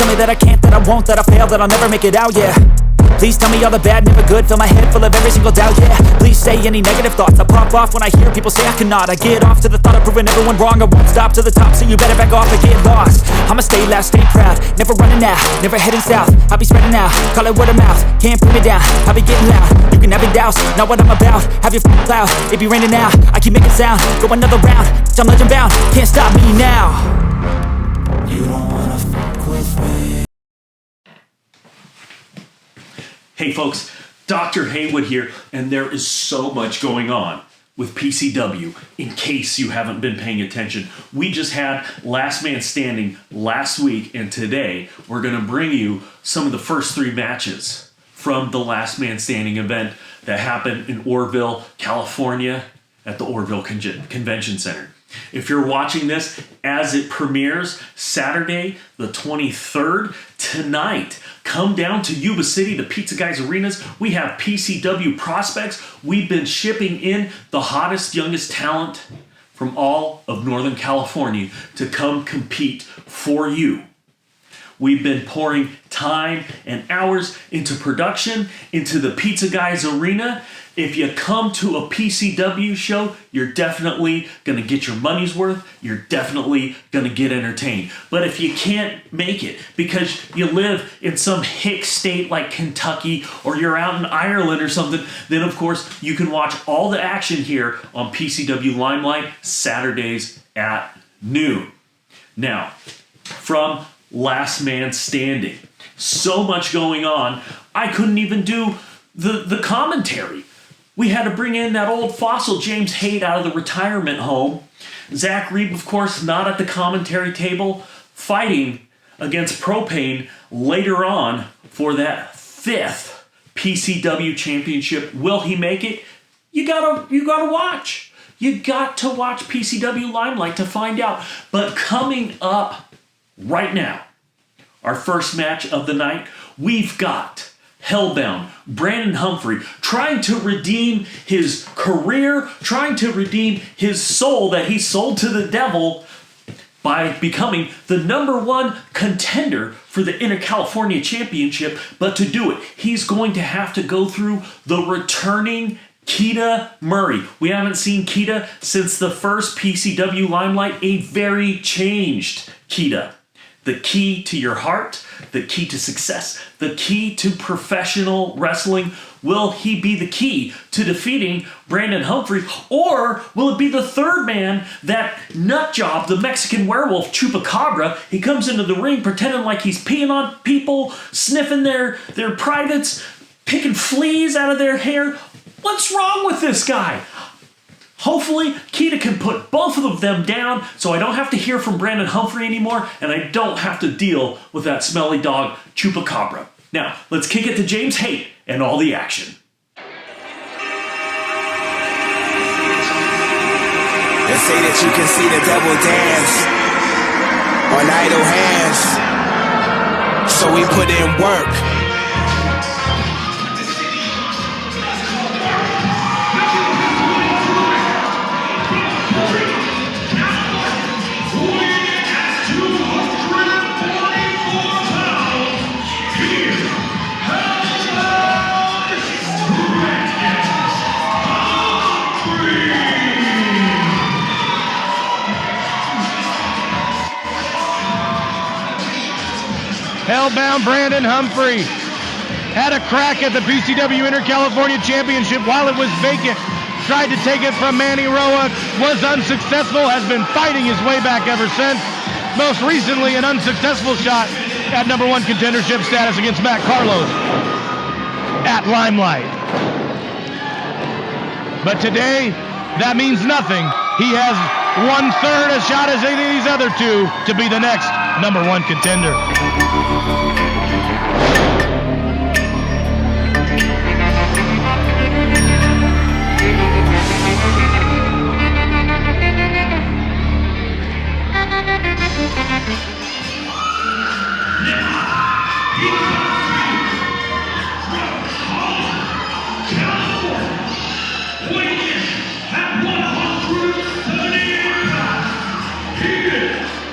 tell me that I can't, that I won't, that I fail, that I'll never make it out, yeah. Please tell me all the bad, never good, fill my head full of every single doubt, yeah. Please say any negative thoughts, I pop off when I hear people say I cannot. I get off to the thought of proving everyone wrong, I won't stop to the top, so you better back off and get lost. I'ma stay loud, stay proud, never running out, never heading south. I'll be spreading out, call it word of mouth, can't put me down, I'll be getting loud. You can have your doubts, not what I'm about, have your f***ing cloud, it be raining now. I keep making sound, go another round, I'm legend bound, can't stop me now. You don't wanna f*** with me. Hey folks, Dr. Haywood here, and there is so much going on with PCW, in case you haven't been paying attention. We just had Last Man Standing last week, and today we're going to bring you some of the first 3 matches from the Last Man Standing event that happened in Orville, California at the Orville Convention Center. If you're watching this as it premieres Saturday the 23rd, tonight, come down to Yuba City, the Pizza Guys Arenas. We have PCW prospects. We've been shipping in the hottest, youngest talent from all of Northern California to come compete for you. We've been pouring time and hours into production, into the Pizza Guys Arena. If you come to a PCW show, you're definitely going to get your money's worth. You're definitely going to get entertained. But if you can't make it because you live in some hick state like Kentucky, or you're out in Ireland or something, then of course you can watch all the action here on PCW Limelight Saturdays at noon. Now, from Last Man Standing, so much going on, I couldn't even do the commentary. We had to bring in that old fossil James Haight out of the retirement home. Zach Reeb, of course, not at the commentary table, fighting against Propane later on for that 5th PCW championship. Will he make it? You gotta watch. You got to watch PCW Limelight to find out. But coming up right now, our first match of the night, we've got Hellbound, Brandon Humphrey, trying to redeem his career, trying to redeem his soul that he sold to the devil by becoming the #1 contender for the Inter California Championship. But to do it, he's going to have to go through the returning Keita Murray. We haven't seen Keita since the first PCW Limelight, a very changed Keita. The key to your heart, the key to success, the key to professional wrestling. Will he be the key to defeating Brandon Humphrey? Or will it be the third man, that nut job, the Mexican Werewolf, Chupacabra? He comes into the ring pretending like he's peeing on people, sniffing their privates, picking fleas out of their hair. What's wrong with this guy? Hopefully, Keita can put both of them down so I don't have to hear from Brandon Humphrey anymore, and I don't have to deal with that smelly dog, Chupacabra. Now, let's kick it to James Haight and all the action. They say that you can see the devil dance on idle hands, so we put in work. Hellbound Brandon Humphrey had a crack at the PCW Inter California Championship while it was vacant. Tried to take it from Manny Roa, was unsuccessful, has been fighting his way back ever since. Most recently, an unsuccessful shot at #1 contendership status against Matt Carlos at Limelight. But today, that means nothing. He has 1/3 a shot as any of these other two to be the next #1 contender.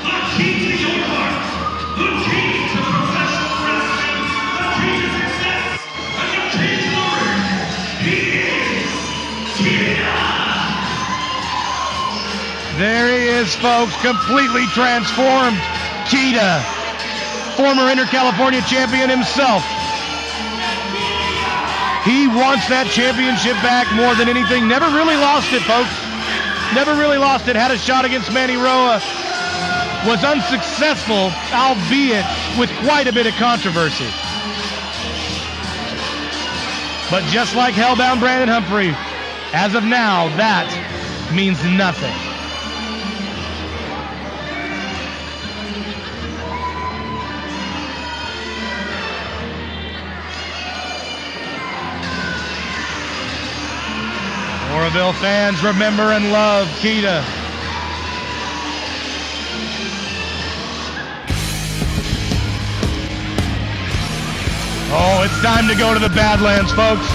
The key to your heart, the key to There he is, folks, completely transformed. Keita, former Inter-California champion himself. He wants that championship back more than anything. Never really lost it, folks. Never really lost it. Had a shot against Manny Roa. Was unsuccessful, albeit with quite a bit of controversy. But just like Hellbound Brandon Humphrey, as of now, that means nothing. Oroville fans remember and love Keita. Oh, it's time to go to the Badlands, folks.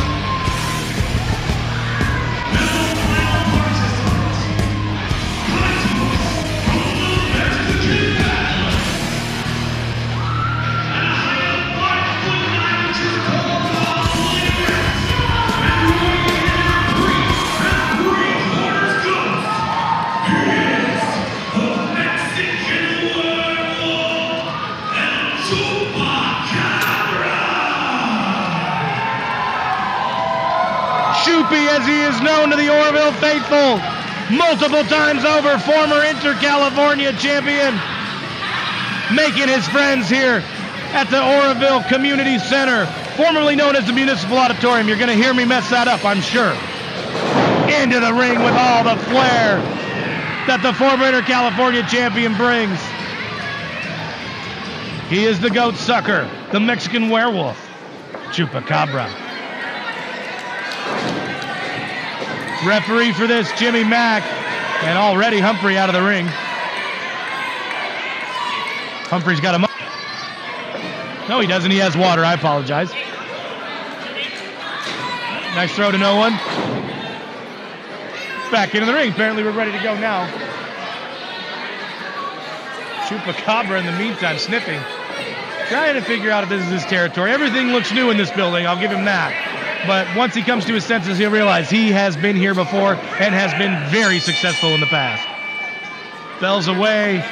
As he is known to the Oroville faithful, multiple times over, former Inter-California champion, making his friends here at the Oroville Community Center, formerly known as the Municipal Auditorium. You're going to hear me mess that up, I'm sure. Into the ring with all the flair that the former Inter-California champion brings. He is the goat sucker, the Mexican Werewolf, Chupacabra. Referee for this, Jimmy Mack, and already Humphrey out of the ring. Humphrey's got him up. No, he doesn't. He has water. I apologize. Nice throw to no one. Back into the ring. Apparently we're ready to go now. Chupacabra in the meantime sniffing. Trying to figure out if this is his territory. Everything looks new in this building. I'll give him that. But once he comes to his senses, he'll realize he has been here before and has been very successful in the past. Bell's away,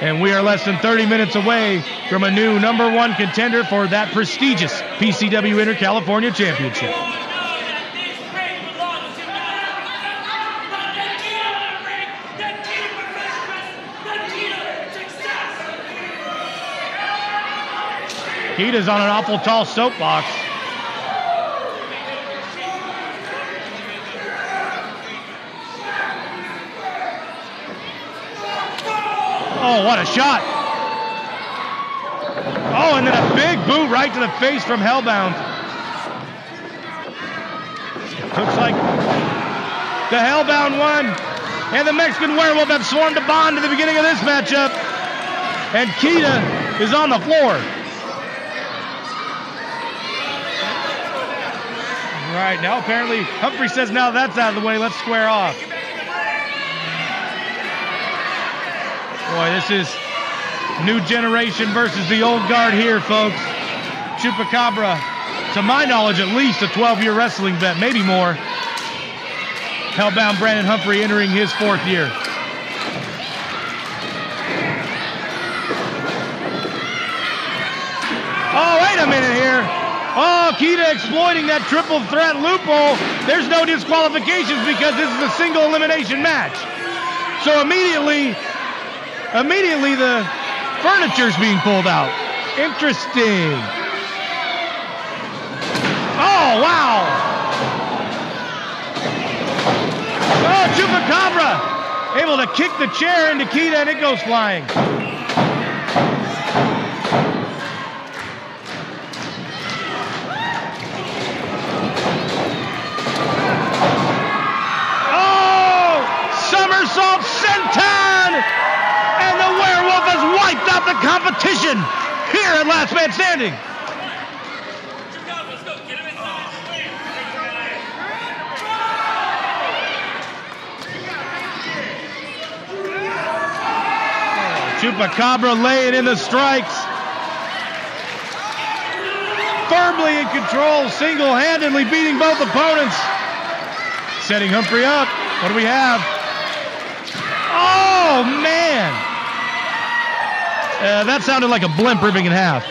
and we are less than 30 minutes away from a new #1 contender for that prestigious PCW Inter-California Championship. Keita's on an awful tall soapbox. Oh, what a shot. Oh, and then a big boot right to the face from Hellbound. Looks like the Hellbound won, and the Mexican Werewolf have swarmed a bond at the beginning of this matchup. And Keita is on the floor. Right, now apparently Humphrey says now that's out of the way, let's square off. Boy, this is new generation versus the old guard here, folks. Chupacabra, to my knowledge, at least a 12-year wrestling vet, maybe more. Hellbound Brandon Humphrey entering his 4th year. Oh, wait a minute here. Oh, Keita exploiting that triple threat loophole. There's no disqualifications because this is a single elimination match. So immediately the furniture's being pulled out. Interesting. Oh, wow. Oh, Chupacabra able to kick the chair into Keita and it goes flying. Oh, somersault senton! And the Werewolf has wiped out the competition here at Last Man Standing. Chupacabra laying in the strikes. Firmly in control, single-handedly beating both opponents. Setting Humphrey up. What do we have? Oh, man. That sounded like a blimp ripping in half.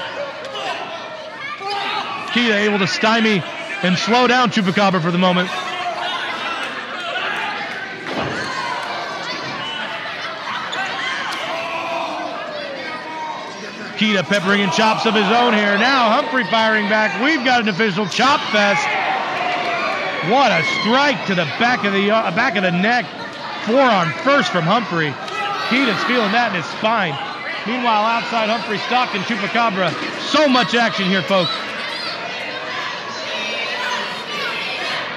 Keita able to stymie and slow down Chupacabra for the moment. Keita peppering in chops of his own here. Now Humphrey firing back. We've got an official chop fest. What a strike to the back of the neck. Forearm first from Humphrey. Keita's feeling that in his spine. Meanwhile, outside Humphrey stalking Chupacabra. So much action here, folks.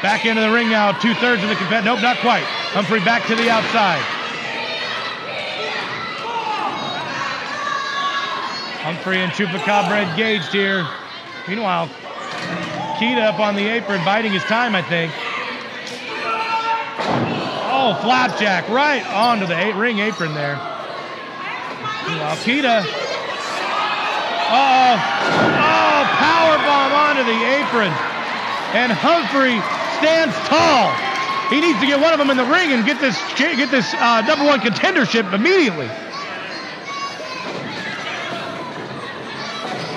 Back into the ring now. 2/3 of the competition. Nope, not quite. Humphrey back to the outside. Humphrey and Chupacabra engaged here. Meanwhile, Keita up on the apron, biding his time, I think. Oh, flapjack right onto the ring apron there. Meanwhile, Keita. Oh, powerbomb onto the apron. And Humphrey stands tall. He needs to get one of them in the ring and get this number one contendership immediately.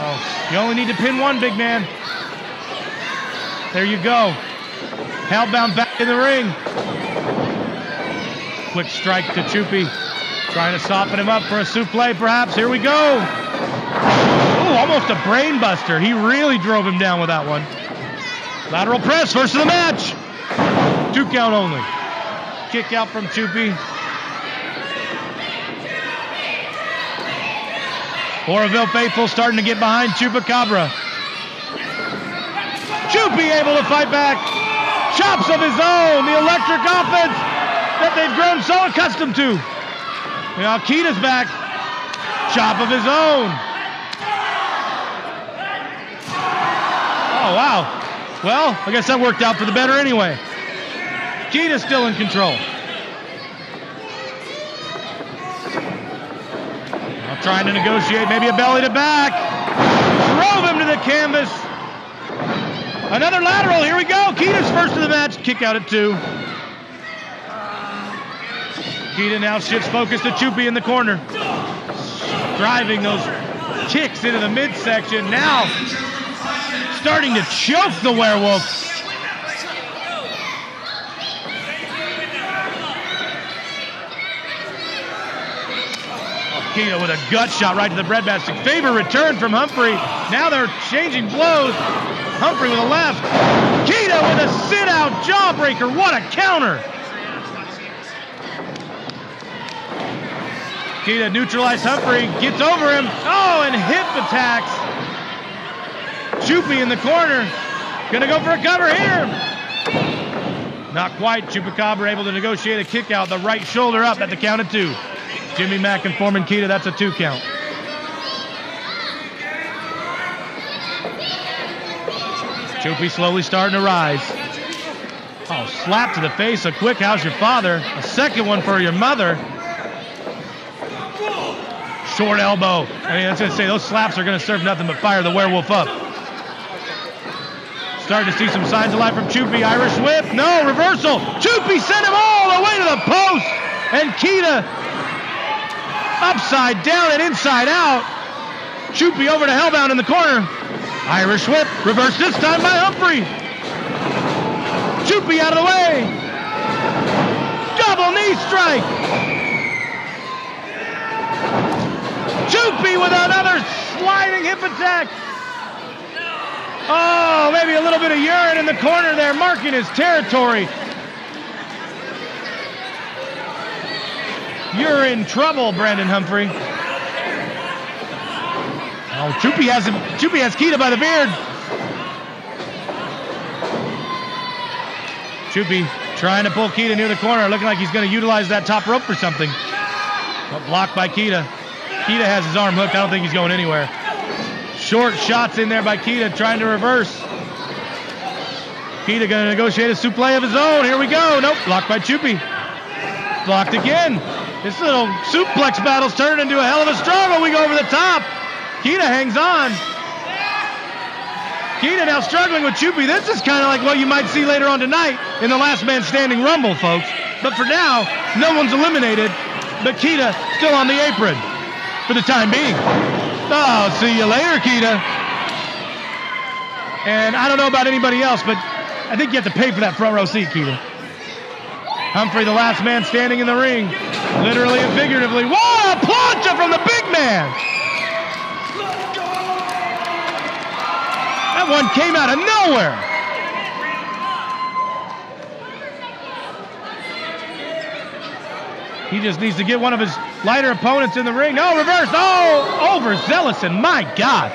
Oh, you only need to pin one, big man. There you go. Hellbound back in the ring. Quick strike to Chupi. Trying to soften him up for a suplex, perhaps. Here we go. Ooh, almost a brain buster. He really drove him down with that one. Lateral press, first of the match. 2 count only. Kick out from Chupi. Oroville faithful starting to get behind Chupacabra. Chupi able to fight back. Chops of his own. The electric offense that they've grown so accustomed to. Now Keita's back. Chop of his own. Oh, wow. Well, I guess that worked out for the better anyway. Keita's still in control. Now trying to negotiate maybe a belly to back. Drove him to the canvas. Another lateral. Here we go. Keita's first of the match. Kick out at 2. Keita now shifts focus to Chupi in the corner. Driving those kicks into the midsection. Now starting to choke the werewolf. Keita with a gut shot right to the breadbasket. Favor return from Humphrey. Now they're changing blows. Humphrey with a left. Keita with a sit-out jawbreaker. What a counter. Keita neutralized Humphrey. Gets over him. Oh, and hip attacks. Chupi in the corner. Gonna go for a cover here. Not quite. Chupacabra able to negotiate a kick out. The right shoulder up at the count of 2. Jimmy Mack informing Keita that's a 2 count. Chupi slowly starting to rise. Oh, slap to the face. A quick how's your father. A second one for your mother. Short elbow. I mean, I was going to say, those slaps are going to serve nothing but fire the werewolf up. Starting to see some signs of life from Chupi. Irish whip. No, reversal. Chupi sent him all the way to the post. And Keita upside down and inside out. Chupi over to Hellbound in the corner. Irish whip. Reversed this time by Humphrey. Chupi out of the way. Double knee strike. Chupi with another sliding hip attack. Oh, maybe a little bit of urine in the corner there, marking his territory. You're in trouble, Brandon Humphrey. Oh, Chupi has Keita by the beard. Chupi trying to pull Keita near the corner, looking like he's going to utilize that top rope for something. But blocked by Keita. Keita has his arm hooked. I don't think he's going anywhere. Short shots in there by Keita, trying to reverse. Keita going to negotiate a suplex of his own. Here we go. Nope, blocked by Chupi. Blocked again. This little suplex battle's turned into a hell of a struggle. We go over the top. Keita hangs on. Keita now struggling with Chupi. This is kind of like what you might see later on tonight in the Last Man Standing Rumble, folks. But for now, no one's eliminated. but Keita still on the apron for the time being. Oh, see you later, Keita. And I don't know about anybody else, but I think you have to pay for that front row seat, Keita. Humphrey, the last man standing in the ring, literally and figuratively. Whoa, a plancha from the big man. That one came out of nowhere. He just needs to get one of his lighter opponents in the ring. No, reverse. Oh, overzealous, and my God.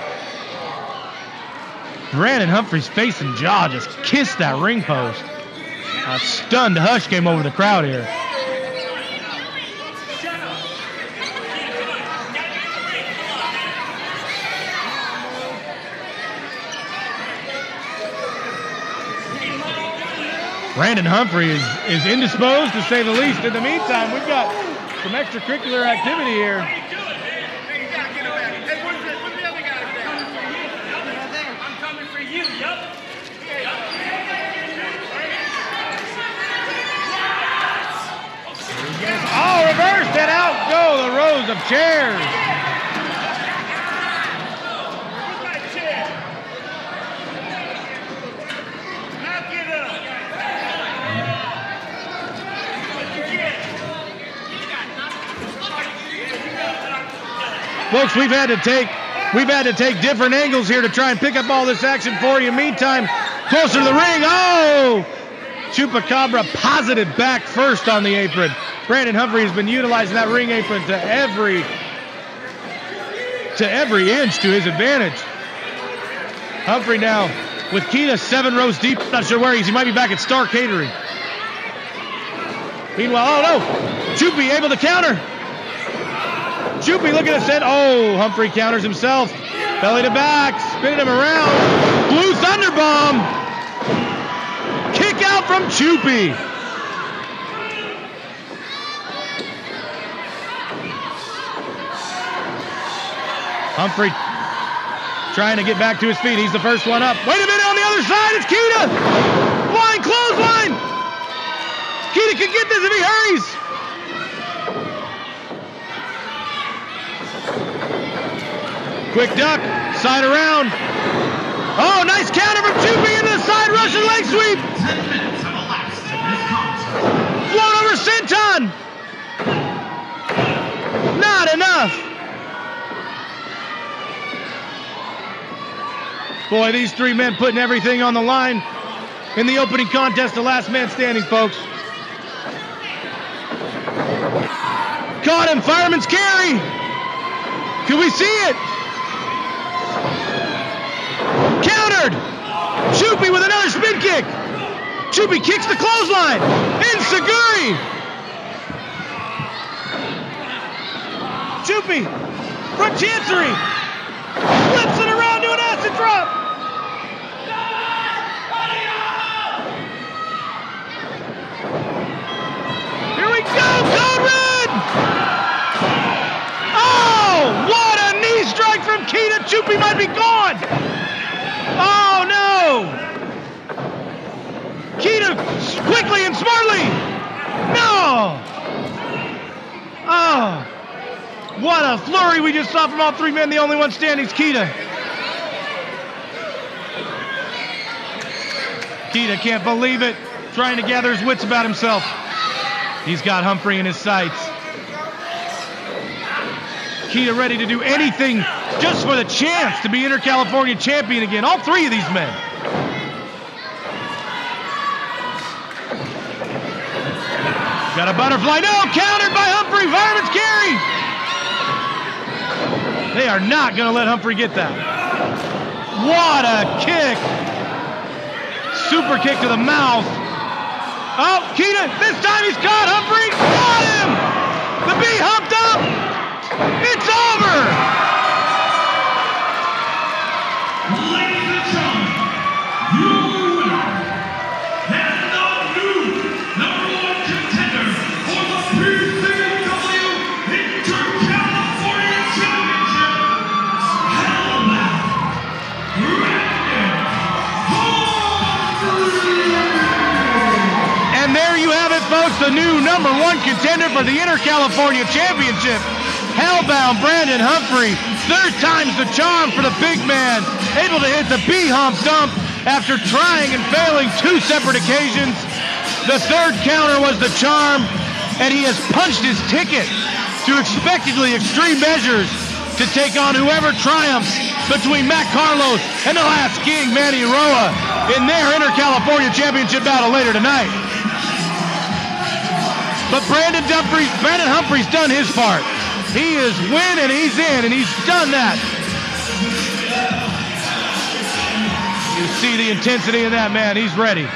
Brandon Humphrey's face and jaw just kissed that ring post. A stunned hush came over the crowd here. Brandon Humphrey is indisposed, to say the least. In the meantime, we've got some extracurricular activity here. Oh, reversed, and out go the rows of chairs. Folks, we've had to take different angles here to try and pick up all this action for you. Meantime, closer to the ring. Oh! Chupacabra posited back first on the apron. Brandon Humphrey has been utilizing that ring apron to every inch to his advantage. Humphrey now with Keita 7 rows deep. Not sure where he is. He might be back at Star Catering. Meanwhile, oh no! Chupy able to counter. Chupy looking at set. Oh, Humphrey counters himself. Belly to back, spinning him around. Blue Thunderbomb. Kick out from Chupy. Humphrey trying to get back to his feet. He's the first one up. Wait a minute, on the other side, it's Keita. Flying clothesline. Keita can get this if he hurries. Quick duck, side around. Oh, nice counter from Chupy into the side Russian leg sweep. 10 minutes have elapsed in this concert. Float over Senton. Not enough. Boy, these three men putting everything on the line in the opening contest of Last Man Standing, folks. Caught him, fireman's carry. Can we see it? Countered! Chupy with another spin kick! Chupy kicks the clothesline! Enziguri! Chupy! From Chancery! Flips it around to an acid drop! Here we go! Code Red! Oh! What a knee strike from Keita! Chupy might be gone! Oh no! Keita quickly and smartly! No! Oh! What a flurry we just saw from all three men. The only one standing is Keita. Keita can't believe it. Trying to gather his wits about himself. He's got Humphrey in his sights. Keita ready to do anything just for the chance to be Inter-California champion again. All three of these men. Got a butterfly. No, countered by Humphrey. Fireman's carry. They are not going to let Humphrey get that. What a kick. Super kick to the mouth. Oh, Keita, this time he's caught. Humphrey got him. The bee humped up. It's over! Ladies and gentlemen, your winner and the new #1 contender for the PCW Inter-California Championship, Hellbound, Brandon Humphrey! And there you have it, folks, the the new #1 contender for the Inter-California Championship. Hellbound Brandon Humphrey, third time's the charm for the big man, able to hit the B-hump dump after trying and failing 2 separate occasions. The third counter was the charm, and he has punched his ticket to expectedly extreme measures to take on whoever triumphs between Matt Carlos and the last king, Manny Roa, in their Inter-California Championship battle later tonight. But Brandon Humphrey's done his part. He is win and he's in, and he's done that. You see the intensity in that man. He's ready.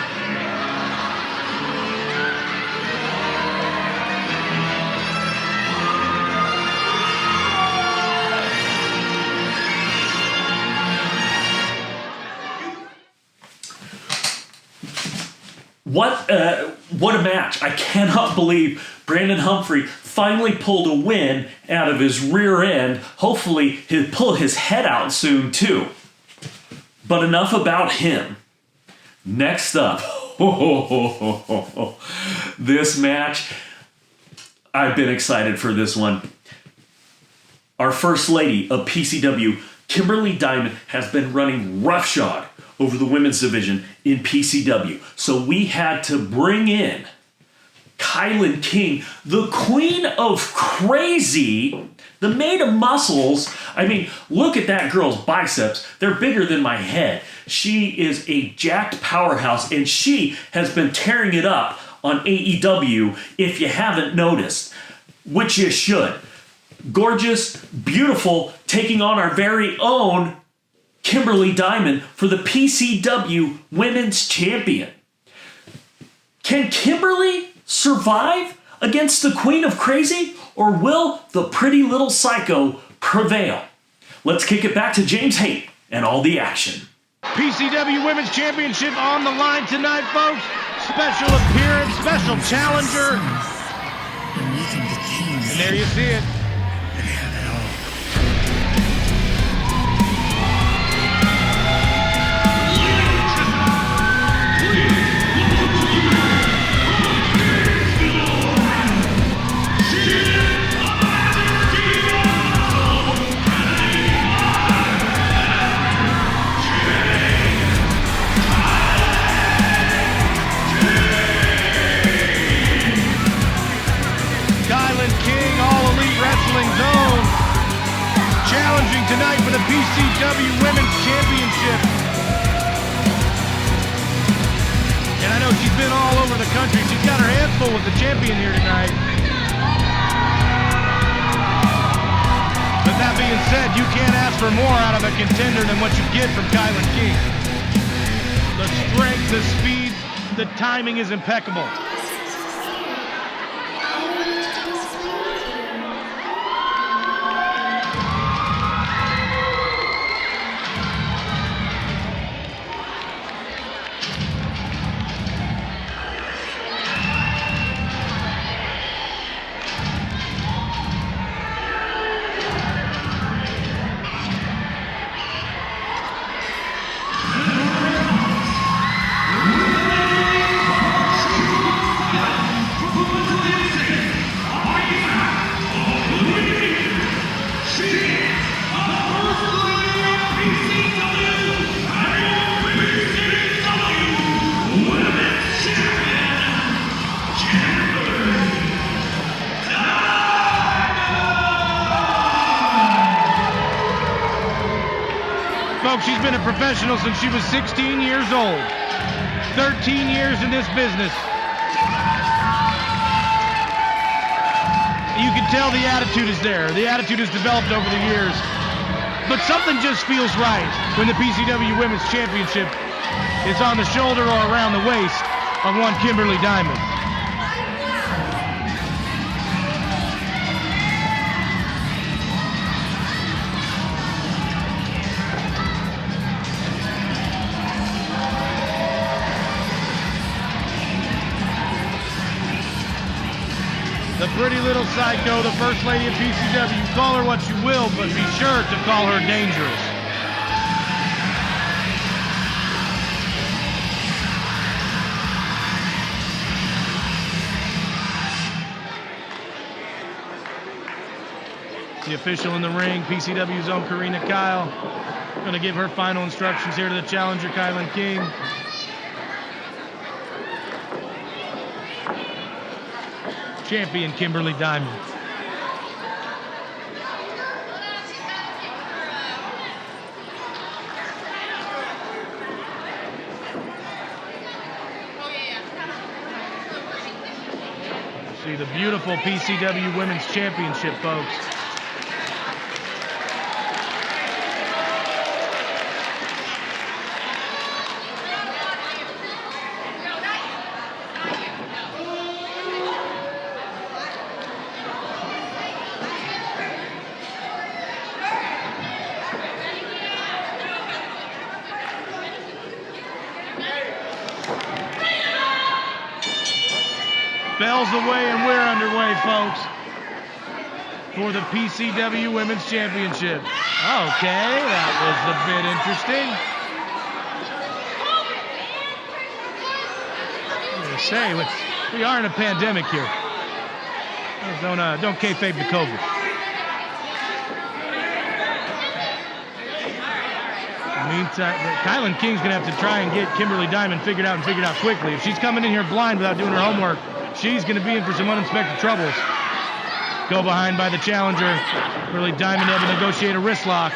What a match. I cannot believe Brandon Humphrey finally pulled a win out of his rear end. Hopefully he'll pull his head out soon too. But enough about him. Next up, this match, I've been excited for this one. Our First Lady of PCW, Kimberly Diemond, has been running roughshod over the women's division in PCW. So we had to bring in Kilynn King, the Queen of Crazy, the Maid of Muscles. I mean, look at that girl's biceps. They're bigger than my head. She is a jacked powerhouse, and she has been tearing it up on AEW, if you haven't noticed, which you should. Gorgeous, beautiful, taking on our very own Kimberly Diemond for the PCW Women's Champion. Can Kimberly survive against the Queen of Crazy, or will the pretty little psycho prevail? Let's kick it back to James Haight and all the action. PCW Women's Championship on the line tonight, folks. Special appearance, special challenger. And there you see it. Zone, challenging tonight for the PCW Women's Championship. And I know she's been all over the country. She's got her hands full with the champion here tonight. But that being said, you can't ask for more out of a contender than what you get from Kilynn King. The strength, the speed, the timing is impeccable. She's been a professional since she was 16 years old. 13 years in this business. You can tell the attitude is there. The attitude has developed over the years. But something just feels right when the PCW Women's Championship is on the shoulder or around the waist of one Kimberly Diemond. The pretty little psycho, the First Lady of PCW. Call her what you will, but be sure to call her dangerous. The official in the ring, PCW's own Karina Kyle, going to give her final instructions here to the challenger, Kilynn King. Champion Kimberly Diemond. See the beautiful PCW Women's Championship, folks. Bell's away and we're underway, folks, for the PCW Women's Championship. Okay, that was a bit interesting. I'm gonna say, we are in a pandemic here. Don't kayfabe the COVID. In the meantime, Kilynn King's gonna have to try and get Kimberly Diemond figured out quickly. If she's coming in here blind without doing her homework, she's going to be in for some uninspected troubles. Go behind by the challenger. Really Diemond able to negotiate a wrist lock.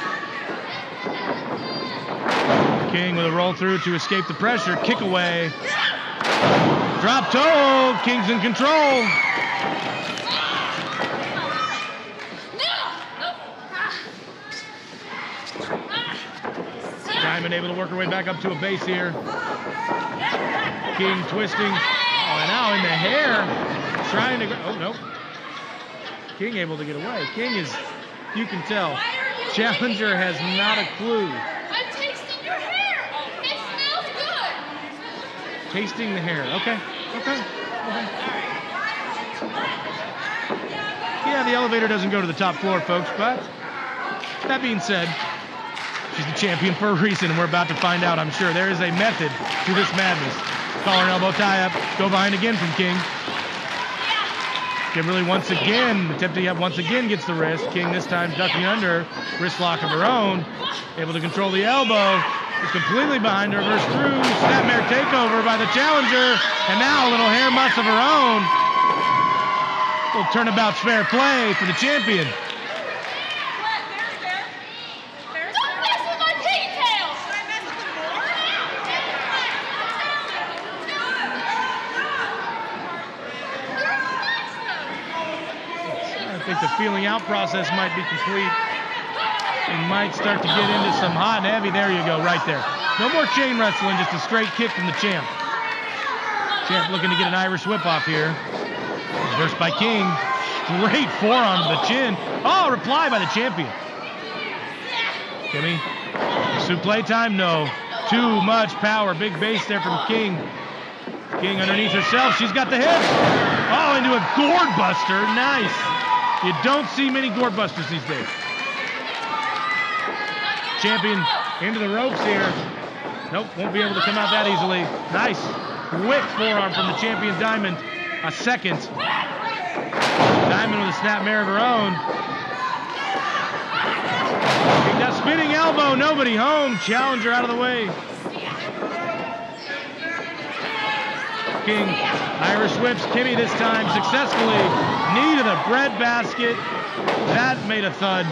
King with a roll through to escape the pressure. Kick away. Drop toe. King's in control. Diemond able to work her way back up to a base here. King twisting. Oh, and now in the hair, trying to go. Oh, no. King able to get away. King is, you can tell, challenger has not a clue. I'm tasting your hair. It smells good. Tasting the hair. Okay. Yeah, the elevator doesn't go to the top floor, folks, but that being said, she's the champion for a reason, and we're about to find out, I'm sure. There is a method to this madness. Collar and elbow tie-up. Go behind again from King. Kimberly once again gets the wrist. King this time ducking under. Wrist lock of her own. Able to control the elbow. Is completely behind her. Reverse screw. Snapmare takeover by the challenger. And now a little hair muss of her own. A little turnabout's fair play for the champion. I think the feeling out process might be complete. We might start to get into some hot and heavy. There you go, right there. No more chain wrestling, just a straight kick from the champ. Champ looking to get an Irish whip off here. Reversed by King. Straight forearm to the chin. Oh, reply by the champion. Kimmy. Pursuit playtime? No. Too much power. Big base there from King. King underneath herself. She's got the hip. Oh, into a gourd buster. Nice. You don't see many gourd busters these days. Champion into the ropes here. Nope, won't be able to come out that easily. Nice. Quick forearm from the champion Diemond. A second. Diemond with a snapmare of her own. Got spinning elbow. Nobody home. Challenger out of the way. King Irish whips Kimmy this time successfully. Knee to the bread basket. That made a thud.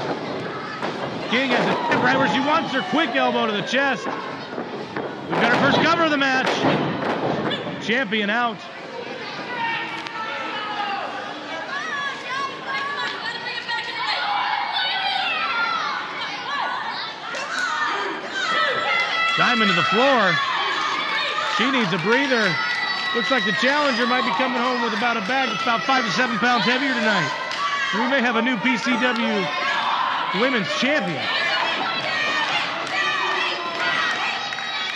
King has it right where she wants her. Quick elbow to the chest. We've got our first cover of the match. Champion out. Diemond to the floor. She needs a breather. Looks like the challenger might be coming home with about a bag that's about 5 to 7 pounds heavier tonight. We may have a new PCW Women's Champion.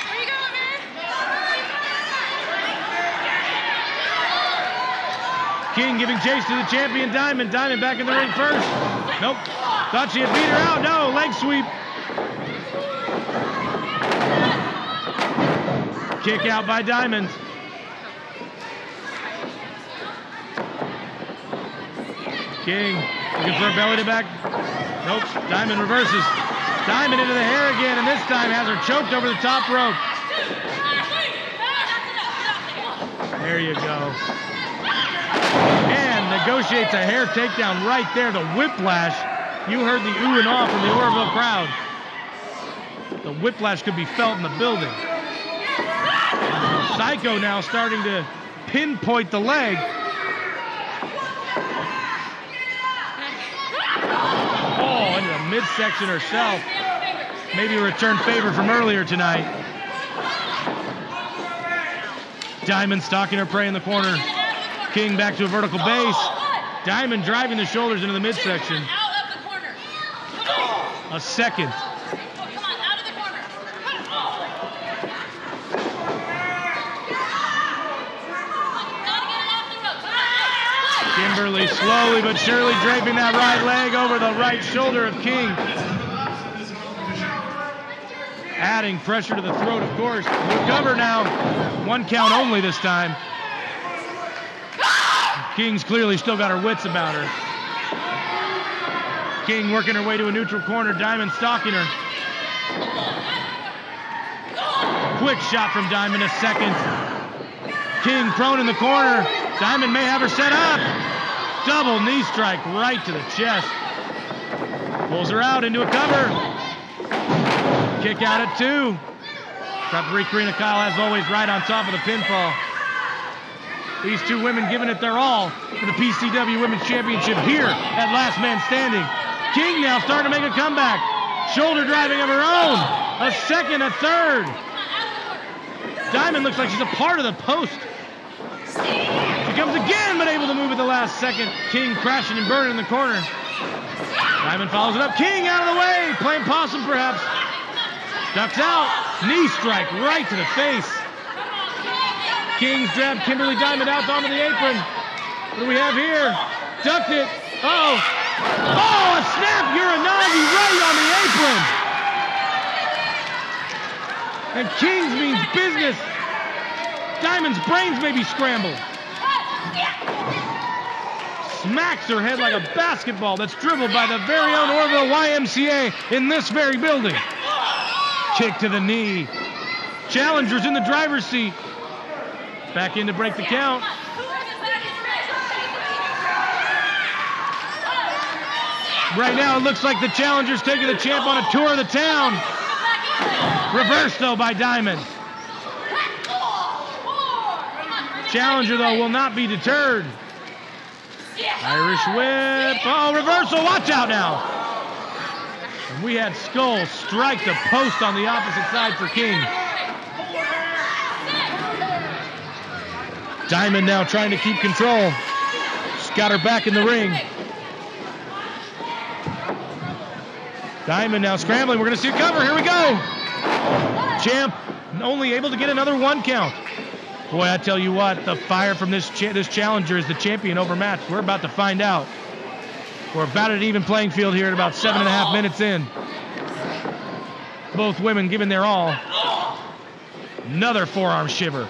Where you going, man? King giving chase to the champion Diemond. Diemond back in the ring first. Nope. Thought she had beat her out. No, leg sweep. Kick out by Diemond. King Looking for a belly to back. Nope. Diamond reverses. Diamond into the hair again, and this time has her choked over the top rope. There you go. And negotiates a hair takedown right there. The whiplash. You heard the ooh and ah from the Oroville crowd. The whiplash could be felt in the building. Psycho now starting to pinpoint the leg. Oh, into the midsection herself. Maybe a return favor from earlier tonight. Diamond stalking her prey in the corner. King back to a vertical base. Diamond driving the shoulders into the midsection. A second. Kimberly slowly but surely draping that right leg over the right shoulder of King. Adding pressure to the throat, of course. New cover now. 1 count only this time. King's clearly still got her wits about her. King working her way to a neutral corner. Diamond stalking her. Quick shot from Diamond, a second. King prone in the corner. Diamond may have her set up. Double knee strike right to the chest. Pulls her out into a cover. Kick out at 2. Referee Karina Kyle, as always, right on top of the pinfall. These two women giving it their all for the PCW Women's Championship here at Last Man Standing. King now starting to make a comeback. Shoulder driving of her own. A second, a third. Diamond looks like she's a part of the post. She comes again, but able to move at the last second. King crashing and burning in the corner. Diamond follows it up. King out of the way. Playing possum, perhaps. Ducks out. Knee strike right to the face. King's grabbed Kimberly Diemond out onto the apron. What do we have here? Ducked it. Uh-oh. Oh, a snap. Uranagi right on the apron. And King's means business. Diamond's brains may be scrambled. Smacks her head like a basketball that's dribbled by the very own Oroville YMCA in this very building. Kick to the knee. Challenger's in the driver's seat. Back in to break the count. Right now it looks like the Challenger's taking the champ on a tour of the town. Reversed though by Diamond. Challenger though will not be deterred. Irish whip. Oh, reversal. Watch out now. And we had Skull strike the post on the opposite side for King. Diamond now trying to keep control. She's got her back in the ring. Diamond now scrambling. We're going to see a cover. Here we go. Champ only able to get another 1 count. Boy, I tell you what, the fire from this challenger is the champion overmatched. We're about to find out. We're about at an even playing field here at about 7.5 minutes in. Both women giving their all. Another forearm shiver.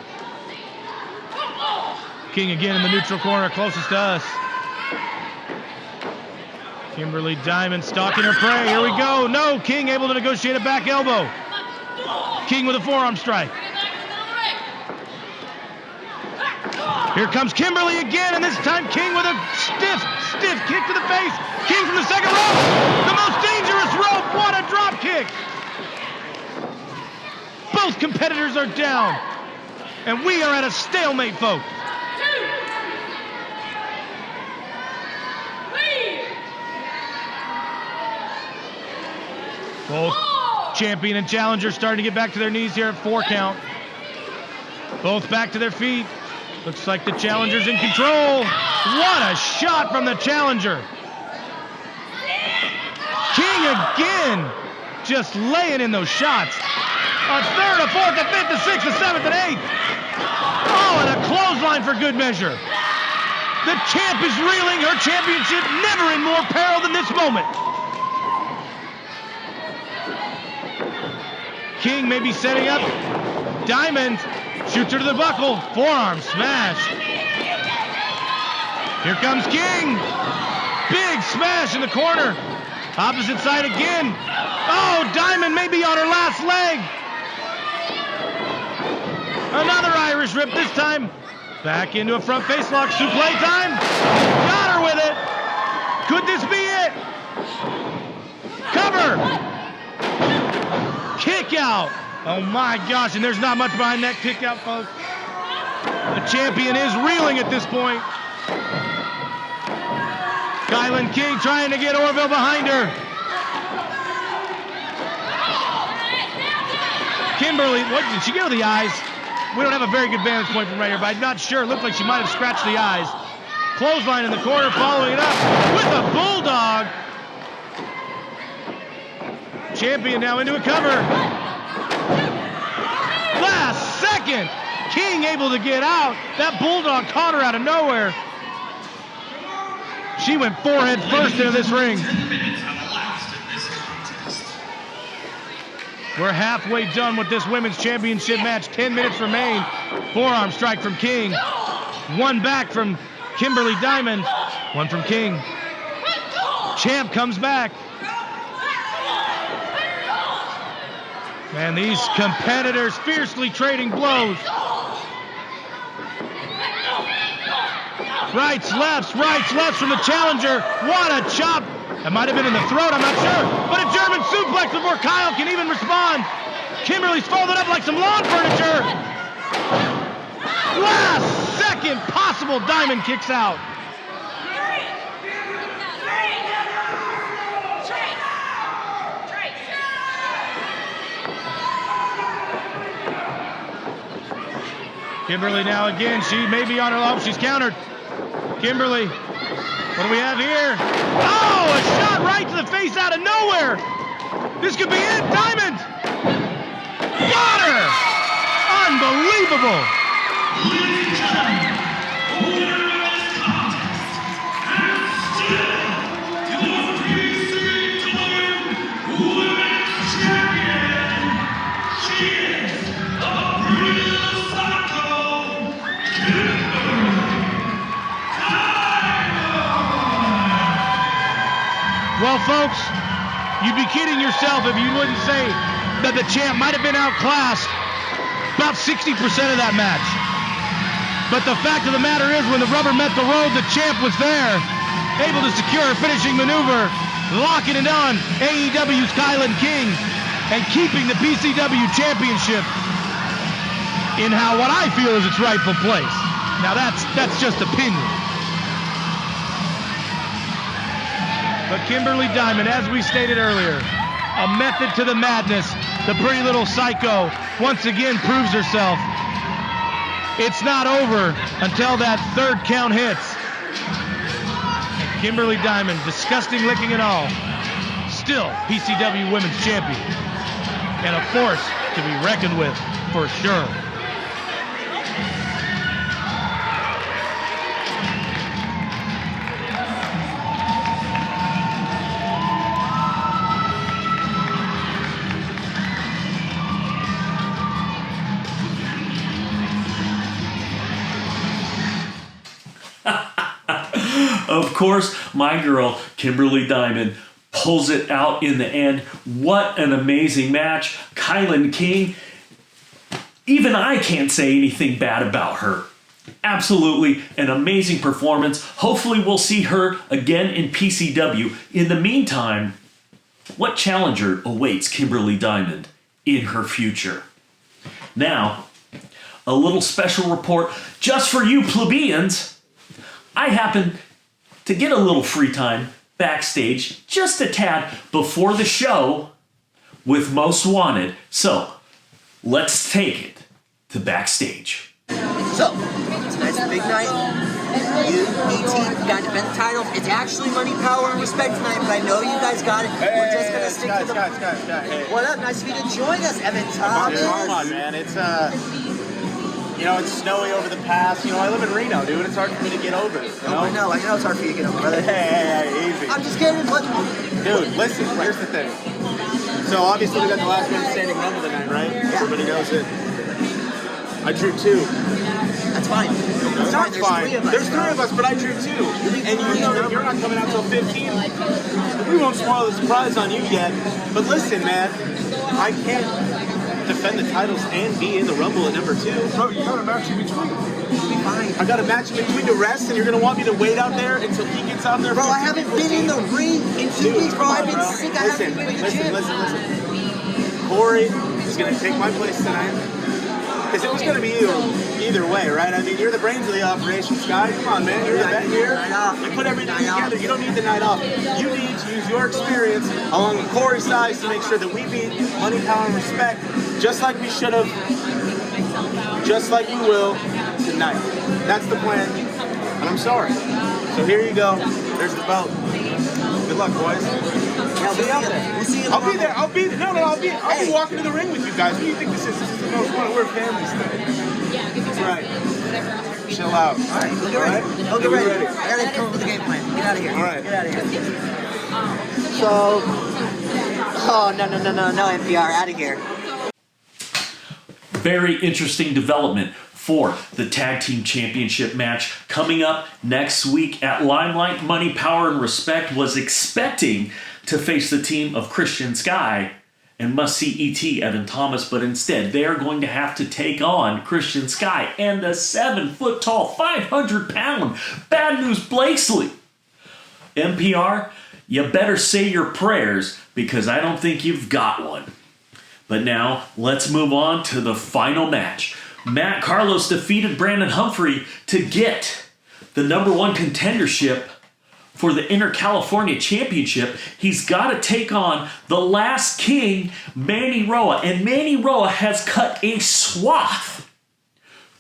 King again in the neutral corner, closest to us. Kimberly Diemond stalking her prey. Here we go. No, King able to negotiate a back elbow. King with a forearm strike. Here comes Kimberly again, and this time King with a stiff kick to the face. King from the second rope. The most dangerous rope. What a drop kick. Both competitors are down. And we are at a stalemate, folks. Both champion and challenger starting to get back to their knees here at 4 count. Both back to their feet. Looks like the challenger's in control. What a shot from the challenger. King again, just laying in those shots. A third, a fourth, a fifth, a sixth, a seventh, an eighth. Oh, and a clothesline for good measure. The champ is reeling. Her championship never in more peril than this moment. King may be setting up. Diamond shoots her to the buckle. Forearm smash. Here comes King. Big Big smash in the corner. Opposite side again. Oh, Diamond may be on her last leg. Another Irish rip this time. Back into a front face lock. Suplex time. Got her with it. Could this be it? Cover. Kick out. Oh my gosh, and there's not much behind that kick out, folks. The champion is reeling at this point. Kilynn King trying to get Orville behind her. Kimberly, what did she get with the eyes? We don't have a very good vantage point from right here, but I'm not sure. It looked like she might have scratched the eyes. Clothesline in the corner, following it up with a bulldog. Champion now into a cover. Last second, King able to get out. That bulldog caught her out of nowhere. She went forehead first into this ring. We're halfway done with this women's championship match. 10 minutes remain. Forearm strike from King. One back from Kimberly Diemond. One from King. Champ comes back. Man, these competitors fiercely trading blows. Rights, lefts from the challenger. What a chop. That might have been in the throat, I'm not sure. But a German suplex before Kyle can even respond. Kimberly's folded up like some lawn furniture. Last second possible, Diamond kicks out. Kimberly now again, she may be on her low, she's countered. Kimberly, what do we have here? Oh, a shot right to the face out of nowhere. This could be it, Diamond. Got her. Unbelievable. Ladies and gentlemen, winner of this contest, and still your PCW Women's Champion, she is the Real Psycho, Kimberly Diemond. Well, folks, you'd be kidding yourself if you wouldn't say that the champ might have been outclassed about 60% of that match. But the fact of the matter is, when the rubber met the road, the champ was there, able to secure a finishing maneuver, locking it on AEW's Kilynn King, and keeping the PCW championship in what I feel is its rightful place. Now that's just opinion. But Kimberly Diemond, as we stated earlier, a method to the madness. The pretty little psycho once again proves herself. It's not over until that third count hits. Kimberly Diemond, disgusting licking and all, still PCW Women's Champion. And a force to be reckoned with, for sure. Of course, my girl, Kimberly Diemond, pulls it out in the end. What an amazing match. Kilynn King, even I can't say anything bad about her. Absolutely an amazing performance. Hopefully we'll see her again in PCW. In the meantime, what challenger awaits Kimberly Diemond in her future? Now, a little special report just for you plebeians. I happen to get a little free time backstage, just a tad before the show with Most Wanted. So, let's take it to backstage. So, tonight's the big night. You, ET, got to defend the titles. It's actually money, power, and respect tonight, but I know you guys got it. We're just going to stick to the... Hey. What up? Nice of you to join us, Evan Thomas. Come on, man. It's, it's snowy over the pass. I live in Reno, dude. It's hard for me to get over. I know it's hard for you to get over, brother. Hey, easy. I'm just kidding. Dude, listen, here's the thing. So, obviously, we got the Last Man Standing Rumble tonight, right? Yeah. Everybody knows it. I drew 2. That's fine. It's not fine. There's three of us, but I drew two. And you know that you're not coming out till 15. We won't spoil the surprise on you yet. But listen, man, I can't defend the titles and be in the Rumble at number 2. Bro, you got a match in between. It'll be fine. I got a match in between to rest, and you're going to want me to wait out there until he gets out there? Bro, I haven't been in the ring in 2 weeks, bro. I've been sick. I haven't been in the gym. Listen. Corey is going to take my place tonight. Because it was going to be either way, right? I mean, you're the brains of the operation, Sky. Come on, man. You're the vet here. You put everything together. You don't need the night off. You need to use your experience along with Corey's size to make sure that we beat Money, Power, and Respect just like we should have, just like we will tonight. That's the plan. And I'm sorry. So here you go. There's the belt. Good luck, boys. Yeah, See you out there. We'll see you. I'll be there. I'll be walking to the ring with you guys. What do you think this is? This is the most fun. We're families today. That's right. Chill out. All right, look at ready. Look at ready. I gotta come up with a game plan. Get out of here. All right. Get out of here. So, oh no, NPR, out of here. Very interesting development for the Tag Team Championship match coming up next week at Limelight. Money, Power, and Respect was expecting to face the team of Christian Sky and must-see E.T. Evan Thomas, but instead they are going to have to take on Christian Sky and the 7-foot-tall, 500-pound Bad News Blakesley. NPR, you better say your prayers because I don't think you've got one. But now, let's move on to the final match. Matt Carlos defeated Brandon Humphrey to get the #1 contendership for the Inter-California Championship. He's got to take on the last king, Manny Roa. And Manny Roa has cut a swath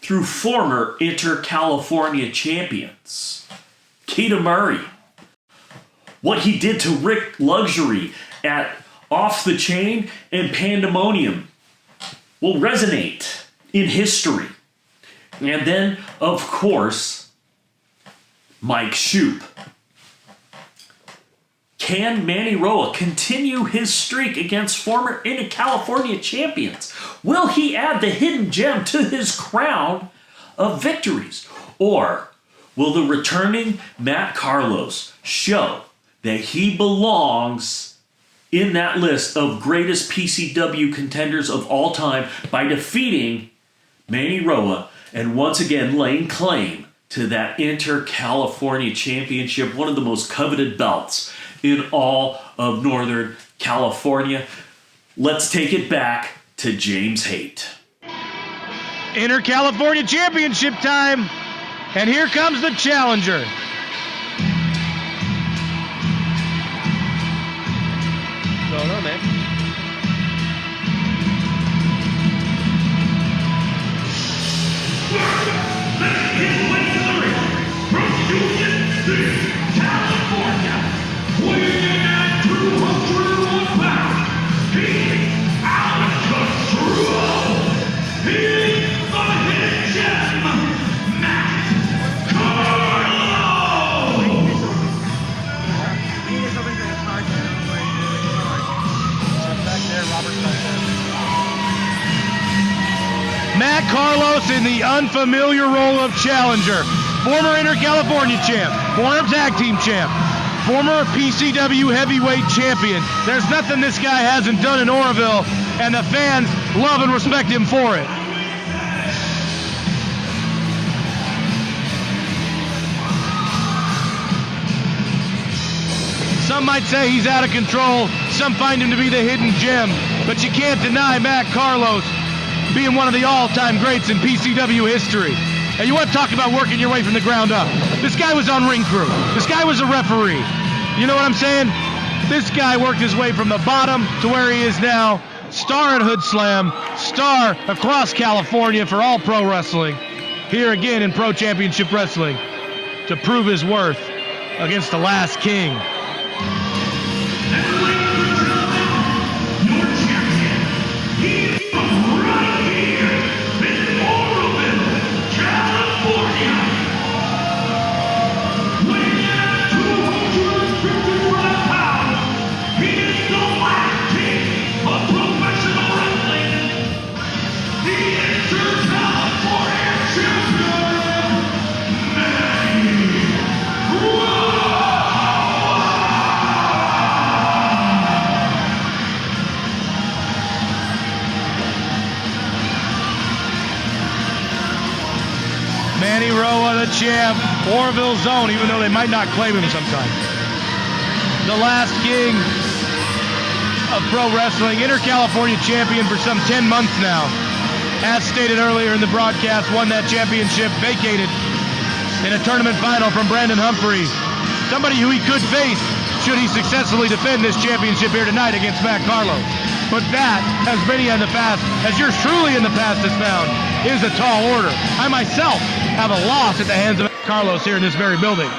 through former Inter-California champions. Keita Murray. What he did to Rick Luxury at Off the Chain and Pandemonium will resonate in history. And then, of course, Mike Shoop. Can Manny Roa continue his streak against former Inter-California champions? Will he add the hidden gem to his crown of victories? Or will the returning Matt Carlos show that he belongs in that list of greatest PCW contenders of all time by defeating Manny Roa and once again laying claim to that Inter-California Championship, one of the most coveted belts in all of Northern California? Let's take it back to James Haight. Inter-California Championship time, and here comes the challenger. What's going on, man? From Union City, California, weighing at 201 pounds, he's out of control. He's the hidden gem, Matt Carlos. Matt Carlos in the unfamiliar role of challenger. Former Inter-California champ, former tag team champ, former PCW heavyweight champion. There's nothing this guy hasn't done in Oroville, and the fans love and respect him for it. Some might say he's out of control. Some find him to be the hidden gem. But you can't deny Matt Carlos being one of the all-time greats in PCW history. And you want to talk about working your way from the ground up. This guy was on ring crew. This guy was a referee. You know what I'm saying? This guy worked his way from the bottom to where he is now. Star at Hood Slam. Star across California for All Pro Wrestling. Here again in Pro Championship Wrestling to prove his worth against the last king. California champion! Manny Roa, the champ. Orville's own, even though they might not claim him sometimes. The last king of pro wrestling, Inter-California champion for some 10 months now. As stated earlier in the broadcast, won that championship, vacated in a tournament final from Brandon Humphrey. Somebody who he could face should he successfully defend this championship here tonight against Matt Carlos. But that, as many in the past, as yours truly in the past has found, is a tall order. I myself have a loss at the hands of Matt Carlos here in this very building.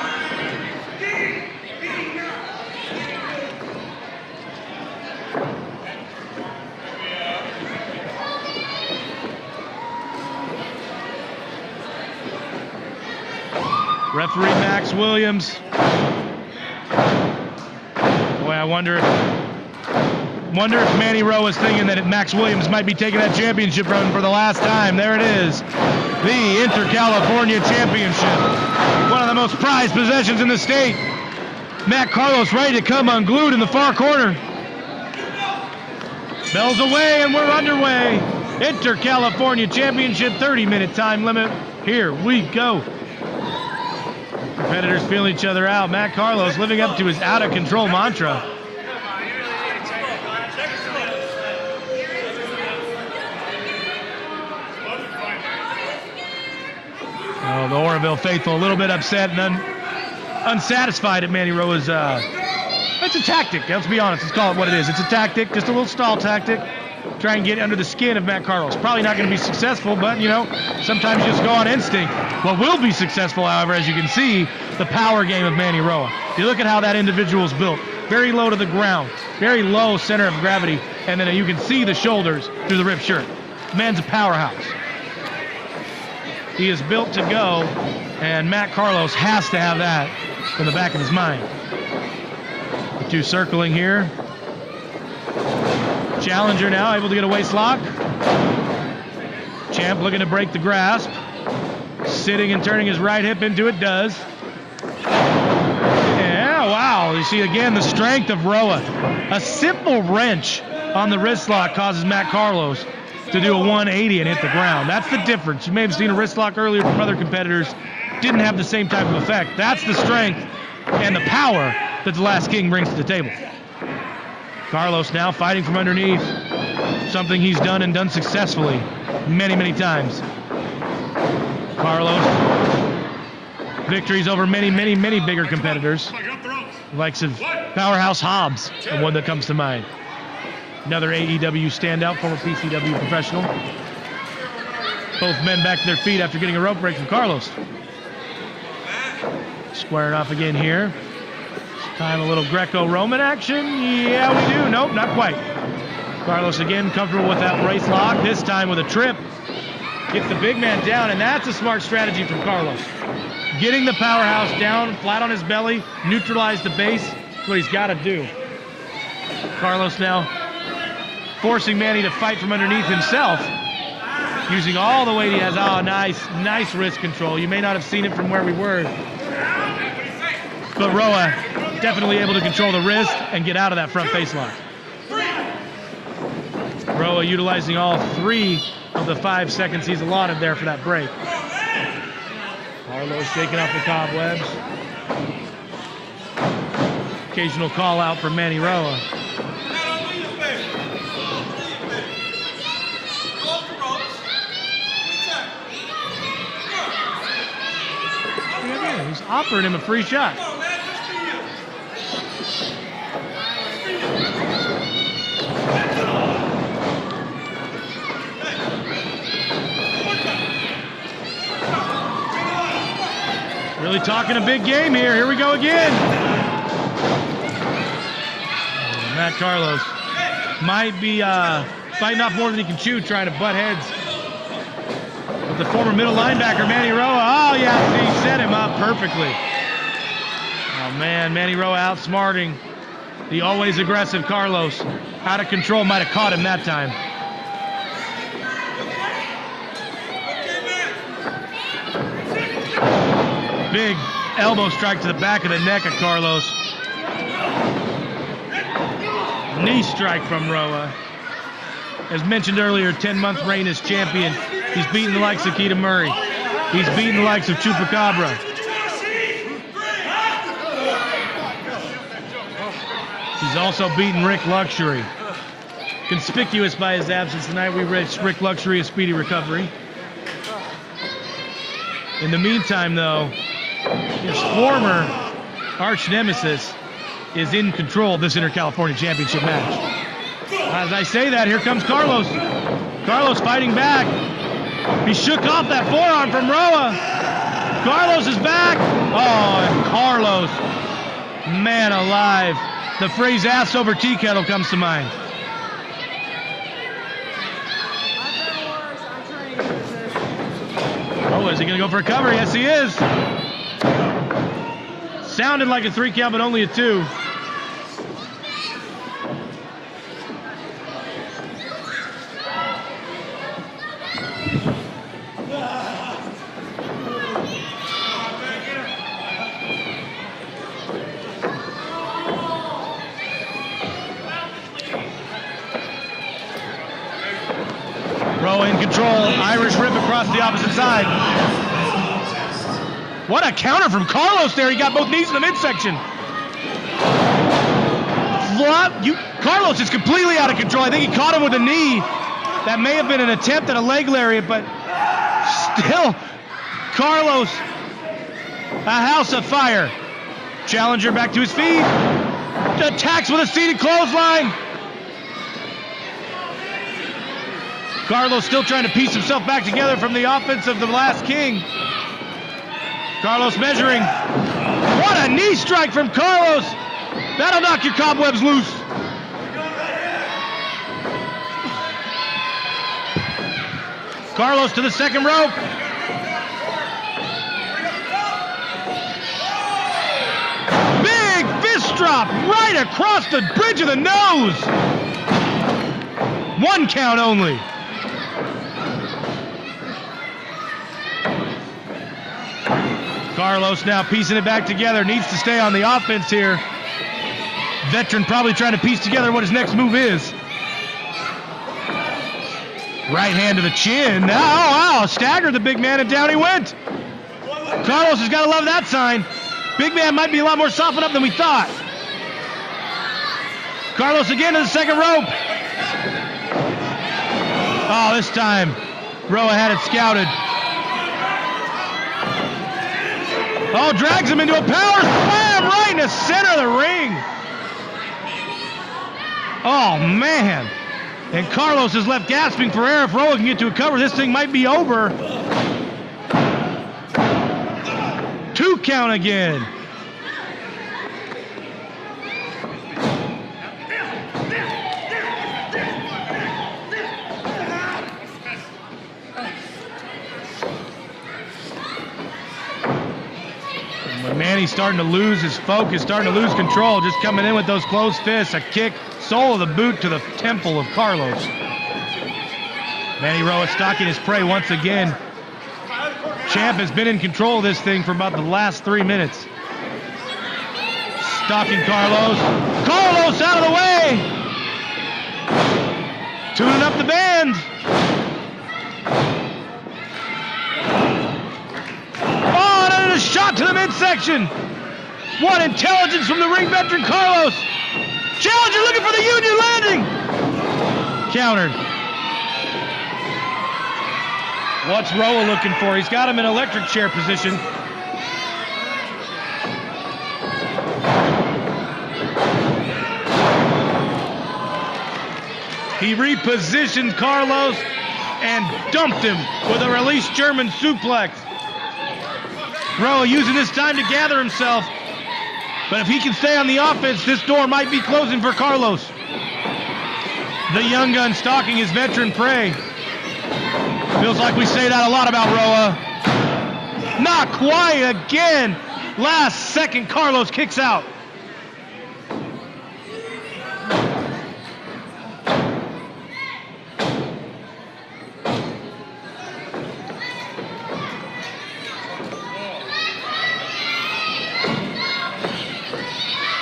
Referee Max Williams. Boy, I wonder if Manny Roa is thinking that Max Williams might be taking that championship run for the last time. There it is. The Inter-California Championship. One of the most prized possessions in the state. Matt Carlos ready to come unglued in the far corner. Bells away and we're underway. Inter-California Championship, 30-minute time limit. Here we go. Competitors feeling each other out. Matt Carlos living up to his out-of-control mantra. Oh, the Oroville faithful a little bit upset and unsatisfied at Manny Roa's. It's a tactic. Let's be honest. Let's call it what it is. It's a tactic, just a little stall tactic. Try and get under the skin of Matt Carlos. Probably not going to be successful, but, you know, sometimes you just go on instinct. What will be successful, however, as you can see, the power game of Manny Roa. You look at how that individual's built. Very low to the ground. Very low center of gravity. And then you can see the shoulders through the ripped shirt. Man's a powerhouse. He is built to go, and Matt Carlos has to have that in the back of his mind. The two circling here. Challenger now able to get a waist lock. Champ looking to break the grasp. Sitting and turning his right hip into it, does. Yeah, wow. You see again the strength of Roa. A simple wrench on the wrist lock causes Matt Carlos to do a 180 and hit the ground. That's the difference. You may have seen a wrist lock earlier from other competitors. Didn't have the same type of effect. That's the strength and the power that the Last King brings to the table. Carlos now fighting from underneath. Something he's done and done successfully many, many times. Carlos. Victories over many, many, many bigger competitors. Likes of Powerhouse Hobbs, the one that comes to mind. Another AEW standout, former PCW professional. Both men back to their feet after getting a rope break from Carlos. Squaring off again here. Time a little Greco-Roman action. Yeah, we do. Nope, not quite. Carlos again comfortable with that brace lock. This time with a trip. Gets the big man down, and that's a smart strategy from Carlos. Getting the powerhouse down, flat on his belly, neutralize the base. That's what he's got to do. Carlos now forcing Manny to fight from underneath himself. Using all the weight he has. Oh, nice wrist control. You may not have seen it from where we were. But Roa definitely able to control the wrist and get out of that front face lock. Roa utilizing all 3 of the 5 seconds he's allotted there for that break. Carlos shaking off the cobwebs. Occasional call out from Manny Roa. He's offering him a free shot. Really talking a big game here. Here we go again. Matt Carlos might be fighting off more than he can chew, trying to butt heads with the former middle linebacker, Manny Roa. Oh, yeah, he set him up perfectly. Oh, man, Manny Roa outsmarting the always aggressive Carlos. Out of control, might have caught him that time. Big elbow strike to the back of the neck of Carlos. Knee strike from Roa. As mentioned earlier, 10-month reign as champion. He's beaten the likes of Keita Murray, He's beaten the likes of Chupacabra. He's also beaten Rick Luxury. Conspicuous by his absence tonight, we wish Rick Luxury a speedy recovery. In the meantime, though, his former arch nemesis is in control of this Inter-California Championship match. As I say that, here comes Carlos. Carlos fighting back. He shook off that forearm from Roa. Carlos is back. Oh, and Carlos, man alive. The phrase ass over tea kettle comes to mind. Oh, is he going to go for a cover? Yes, he is. Sounded like a 3 count, but only a 2. In control, Irish rip across the opposite side. What a counter from Carlos there. He got both knees in the midsection. Carlos is completely out of control. I think he caught him with a knee. That may have been an attempt at a leg lariat, but still, Carlos, a house of fire. Challenger back to his feet. Attacks with a seated clothesline. Carlos still trying to piece himself back together from the offense of the last king. Carlos measuring. What a knee strike from Carlos. That'll knock your cobwebs loose. Carlos to the second rope. Big fist drop right across the bridge of the nose. 1 count only. Carlos now piecing it back together. Needs to stay on the offense here. Veteran probably trying to piece together what his next move is. Right hand to the chin. Wow, staggered the big man and down he went. Carlos has got to love that sign. Big man might be a lot more softened up than we thought. Carlos again to the second rope. Oh, this time Roa had it scouted. Oh, drags him into a power slam right in the center of the ring. Oh, man. And Carlos is left gasping for air. If Roa can get to a cover, this thing might be over. 2 count again. Manny's starting to lose his focus, starting to lose control, just coming in with those closed fists. A kick, sole of the boot to the temple of Carlos. Manny Roa stalking his prey once again. Champ has been in control of this thing for about the last 3 minutes. Stalking Carlos. Carlos out of the way! Tuning up the band. Shot to the midsection. What intelligence from the ring veteran Carlos. Challenger looking for the Union landing. Countered. What's Roa looking for? He's got him in electric chair position. He repositioned Carlos and dumped him with a released German suplex. Roa using this time to gather himself. But if he can stay on the offense, this door might be closing for Carlos. The young gun stalking his veteran prey. Feels like we say that a lot about Roa. Not quite again. Last second, Carlos kicks out.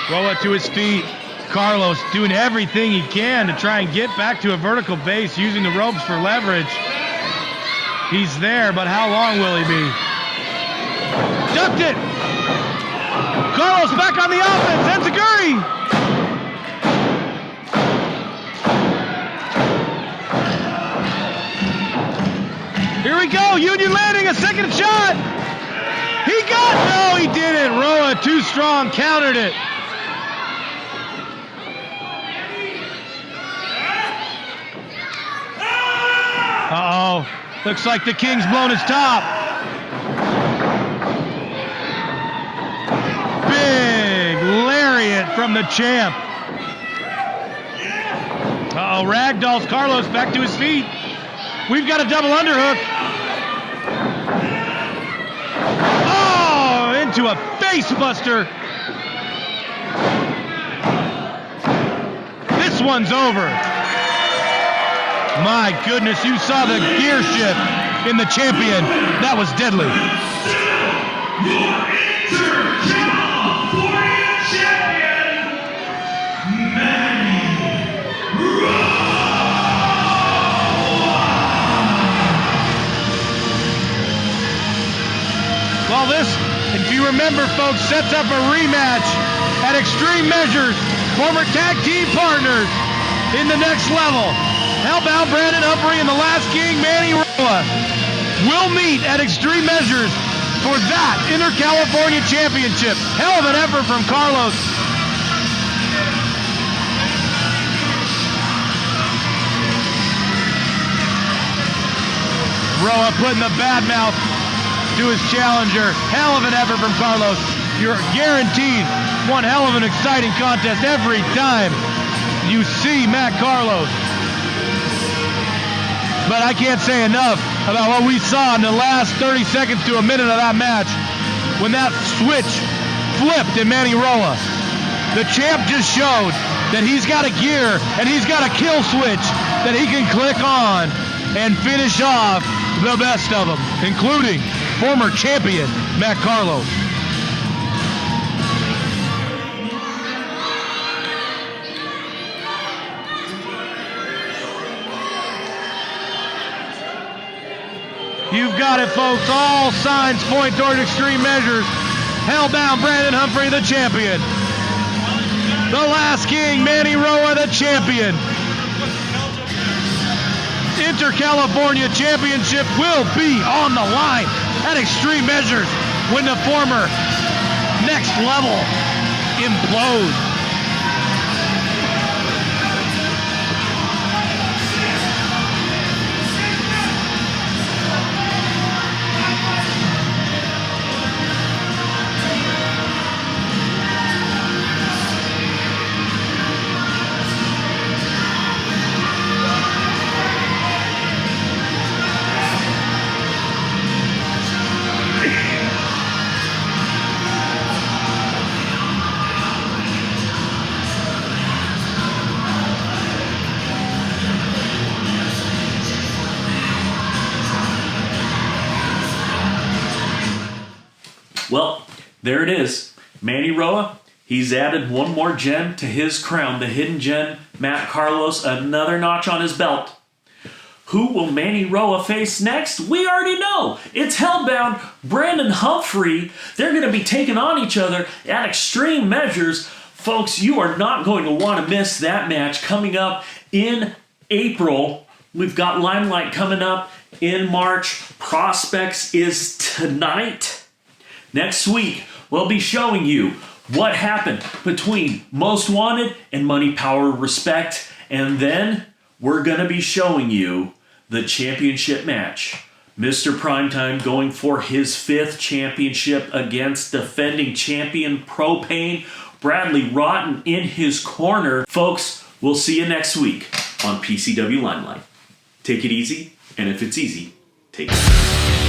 Roa to his feet. Carlos doing everything he can to try and get back to a vertical base, using the ropes for leverage. He's there, but how long will he be? Ducked it! Carlos back on the offense, Enziguri! Here we go, Union landing, a second shot! He got, no he didn't, Roa too strong, countered it. Uh-oh. Looks like the King's blown his top. Big lariat from the champ. Uh-oh, ragdolls Carlos back to his feet. We've got a double underhook. Oh, into a face buster. This one's over. My goodness, you saw the gear shift in the champion. That was deadly. Your Inter-California champion, Manny Roa. Well, this, if you remember, folks, sets up a rematch at Extreme Measures. Former tag team partners in the next level. Hellbound Brandon Humphrey and the Last King Manny Roa will meet at Extreme Measures for that Inter-California Championship. Hell of an effort from Carlos. Roa putting the bad mouth to his challenger. Hell of an effort from Carlos. You're guaranteed one hell of an exciting contest every time you see Matt Carlos. But I can't say enough about what we saw in the last 30 seconds to a minute of that match when that switch flipped in Manny Roa. The champ just showed that he's got a gear and he's got a kill switch that he can click on and finish off the best of them, including former champion Matt Carlos. You've got it, folks. All signs point toward Extreme Measures. Hellbound Brandon Humphrey, the champion. The Last King, Manny Roa, the champion. Inter-California Championship will be on the line at Extreme Measures when the former Next Level implodes. Well, there it is. Manny Roa, he's added one more gem to his crown. The hidden gem, Matt Carlos, another notch on his belt. Who will Manny Roa face next? We already know. It's Hellbound Brandon Humphrey. They're going to be taking on each other at Extreme Measures. Folks, you are not going to want to miss that match coming up in April. We've got Limelight coming up in March. Prospects is tonight. Next week, we'll be showing you what happened between Most Wanted and Money, Power, Respect. And then we're going to be showing you the championship match. Mr. Primetime going for his 5th championship against defending champion Propane. Bradley Rotten in his corner. Folks, we'll see you next week on PCW Limelight. Take it easy, and if it's easy, take it.